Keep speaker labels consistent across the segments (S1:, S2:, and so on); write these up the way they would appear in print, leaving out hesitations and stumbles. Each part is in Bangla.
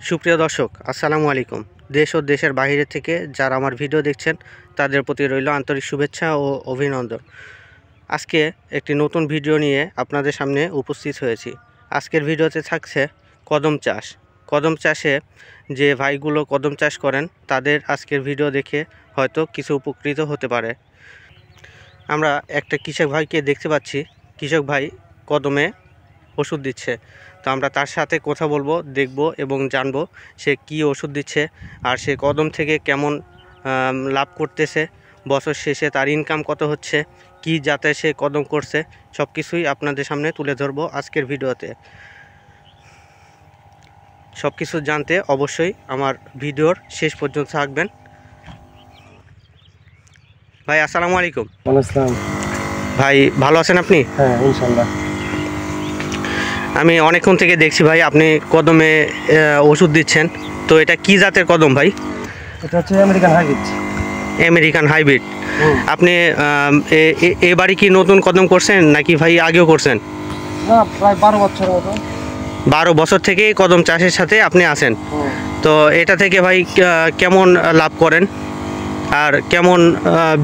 S1: সুপ্রিয় দর্শক, আসসালামু আলাইকুম। দেশ ও দেশের বাইরে থেকে যারা আমার ভিডিও দেখছেন তাদের প্রতি রইল আন্তরিক শুভেচ্ছা ও অভিনন্দন। আজকে একটি নতুন ভিডিও নিয়ে আপনাদের সামনে উপস্থিত হয়েছি। আজকের ভিডিওতে থাকছে কদম চাষ। কদম চাষে যে ভাইগুলো কদম চাষ করেন তাদের আজকের ভিডিও দেখে হয়তো কিছু উপকৃত হতে পারে। আমরা একটা কৃষক ভাইকে দেখতে পাচ্ছি, কৃষক ভাই কদমে ওষুধ দিচ্ছে। তো আমরা তার সাথে কথা বলবো, দেখব এবং জানবো সে কি ওষুধ দিচ্ছে আর সে কদম থেকে কেমন লাভ করতেছে, বছর শেষে তার ইনকাম কত হচ্ছে, কি জাতে সে কদম করছে, সব কিছুই আপনাদের সামনে তুলে ধরবো আজকের ভিডিওতে। সব কিছু জানতে অবশ্যই আমার ভিডিওর শেষ পর্যন্ত থাকবেন। ভাই আসসালামু আলাইকুম।
S2: আসসালাম
S1: ভাই ভালো আছেন আপনি?
S2: হ্যাঁ, ইনশাআল্লাহ।
S1: আমি অনেকক্ষণ থেকে দেখছি ভাই আপনি কদমে ওষুধ দিচ্ছেন। তো এটা কি জাতের কদম ভাই?
S2: এটা হচ্ছে আমেরিকান হাইব্রিড।
S1: American hybrid. আপনি এবারই কি নতুন কদম করছেন নাকি ভাই আগেও করছেন?
S2: না, প্রায় 12 বছর মতো।
S1: 12 বছর থেকেই কদম চাষের সাথে আপনি আছেন। তো এটা থেকে ভাই কেমন লাভ করেন আর কেমন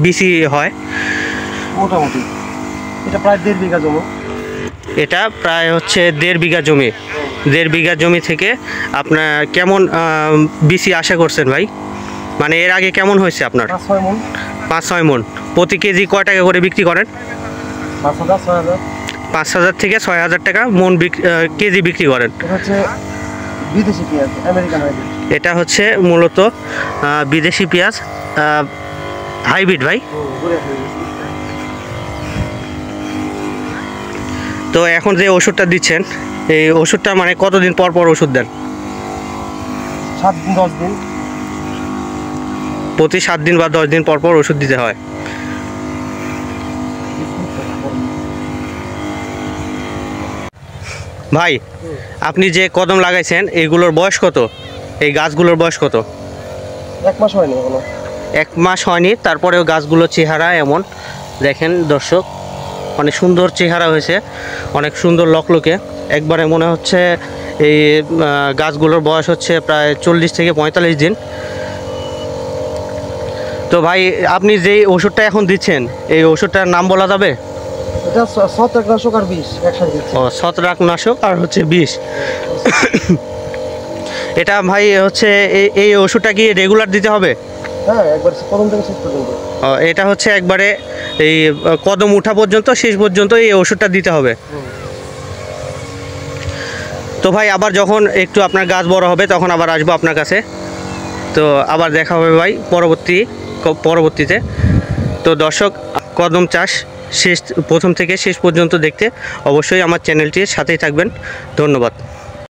S1: বেশি হয়?
S2: মোটামুটি এটা প্রায় 1.5 বিঘা জমি।
S1: এটা প্রায় হচ্ছে 1.5 বিঘা জমি। 1.5 বিঘা জমি থেকে আপনার কেমন বেশি আশা করছেন ভাই? মানে এর আগে কেমন হয়েছে আপনার?
S2: 5-6 মণ।
S1: 5-6 মণ। প্রতি কেজি কয় টাকা করে বিক্রি করেন?
S2: 5,000-6,000।
S1: 5,000 থেকে 6,000 টাকা মণ কেজি বিক্রি করেন।
S2: এটা হচ্ছে বিদেশি পেঁয়াজ, আমেরিকান হাইব্রিড।
S1: এটা হচ্ছে মূলত বিদেশি পেঁয়াজ হাইব্রিড ভাই। তো এখন যে ওষুধটা দিচ্ছেন, এই ওষুধটা মানে কতদিন পর পর ওষুধ দেন?
S2: 7-10 দিন।
S1: প্রতি 7 দিন বা 10 দিন পর পর ওষুধ দিতে হয়। ভাই আপনি যে কদম লাগাইছেন এইগুলোর বয়স কত? এই গাছগুলোর বয়স কত?
S2: 1 মাস হয়নি এখনো।
S1: 1 মাস হয়নি, তারপরেও গাছগুলোর চেহারা এমন। দেখেন দর্শক, অনেক সুন্দর চেহারা হয়েছে, অনেক সুন্দর লকলকে। একবারে মনে হচ্ছে এই গাছগুলোর বয়স হচ্ছে প্রায় 40 থেকে 45 দিন। তো ভাই আপনি যেই ওষুধটা এখন দিচ্ছেন এই ওষুধটার নাম বলা যাবে?
S2: এটা ছত্রাকনাশক আর বিষ একসাথে দিচ্ছি।
S1: ও, ছত্রাকনাশক আর হচ্ছে বিষ। এটা ভাই হচ্ছে এই ওষুধটা কি রেগুলার দিতে হবে?
S2: হ্যাঁ, একবার প্রথম থেকে শেষ পর্যন্ত।
S1: এটা হচ্ছে একবারে এই কদম উঠা পর্যন্ত, শেষ পর্যন্ত এই ওষুধটা দিতে হবে। তো ভাই আবার যখন একটু আপনার গাছ বড় হবে তখন আবার আসবো আপনার কাছে। তো আবার দেখা হবে ভাই পরবর্তীতে। তো দর্শক, কদম চাষ প্রথম থেকে শেষ পর্যন্ত দেখতে অবশ্যই আমার চ্যানেলটির সাথেই থাকবেন। ধন্যবাদ।